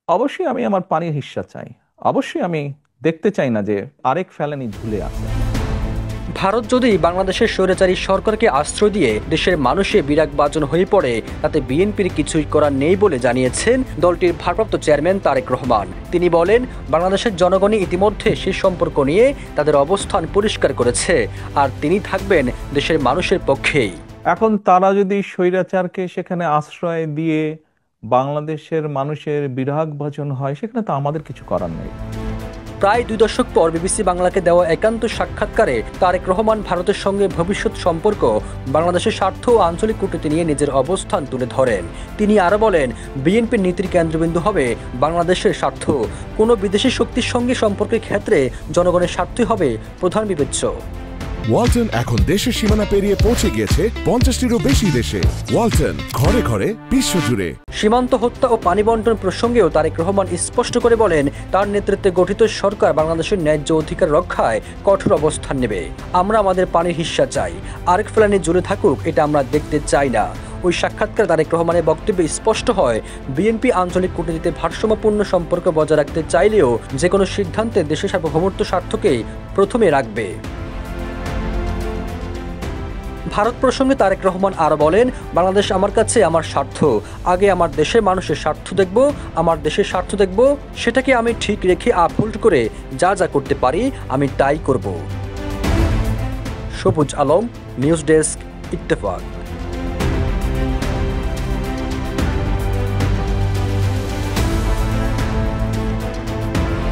অবশ্যই আমি আমার পানির হিস্সা চাই। অবশ্যই আমি দেখতে চাই না যে আরেক ফেলানি ঝুলে আছে। ভারত যদি বাংলাদেশের স্বৈরাচারী সরকারকে আশ্রয় দিয়ে দেশের মানুষে বিরাগভাজন হয়ে পড়ে, তাতে বিএনপির কিছুই করার নেই বলে জানিয়েছেন দলটির ভারপ্রাপ্ত চেয়ারম্যান তারেক রহমান। তিনি বলেন, বাংলাদেশের জনগণই ইতিমধ্যে সে সম্পর্ক নিয়ে তাদের অবস্থান পরিষ্কার করেছে, আর তিনি থাকবেন দেশের মানুষের পক্ষেই। এখন তারা যদি স্বৈরাচারকে সেখানে আশ্রয় দিয়ে বাংলাদেশের মানুষের বিরাগভাজন হয়, সেখানে তো আমাদের কিছু করার নেই। প্রায় 2 দশক পর বিবিসি বাংলাকে দেওয়া একান্ত সাক্ষাৎকারে তারেক রহমান ভারতের সঙ্গে ভবিষ্যৎ সম্পর্ক, বাংলাদেশের স্বার্থ ও আঞ্চলিক কূটনীতি নিয়ে নিজের অবস্থান তুলে ধরেন। তিনি আরও বলেন, বিএনপির নীতির কেন্দ্রবিন্দু হবে বাংলাদেশের স্বার্থ। কোনো বিদেশি শক্তির সঙ্গে সম্পর্কের ক্ষেত্রে জনগণের স্বার্থই হবে প্রধান বিবেচ্য। ওয়ালটন এখন দেশের সীমানা পেরিয়ে পৌঁছে গিয়েছে 50টিরও বেশি দেশে। ওয়ালটন, ঘরে ঘরে, বিশ্বজুড়ে। সীমান্ত হত্যা ও পানি বন্টন প্রসঙ্গেও তারেক রহমান স্পষ্ট করে বলেন, তার নেতৃত্বে গঠিত সরকার বাংলাদেশের ন্যায্য অধিকার রক্ষায় কঠোর অবস্থান নেবে। আমরা আমাদের পানির হিস্সা চাই, আরেক ফেলানি জুড়ে থাকুক এটা আমরা দেখতে চাই না। ওই সাক্ষাৎকার তারেক রহমানের বক্তব্যে স্পষ্ট হয়, বিএনপি আঞ্চলিক কূটনীতিতে ভারসাম্যপূর্ণ সম্পর্ক বজায় রাখতে চাইলেও যে কোনো সিদ্ধান্তে দেশের সার্বভৌমত্ব স্বার্থকেই প্রথমে রাখবে। ভারত প্রসঙ্গে তারেক রহমান আরও বলেন, বাংলাদেশ আমার কাছে আমার স্বার্থ, আগে আমার দেশের মানুষের স্বার্থ দেখব, আমার দেশের স্বার্থ দেখব, সেটাকে আমি ঠিক রেখে আপহোল্ড করে যা যা করতে পারি আমি তাই করব। সবুজ আলম, নিউজ ডেস্ক, ইত্তেফাক।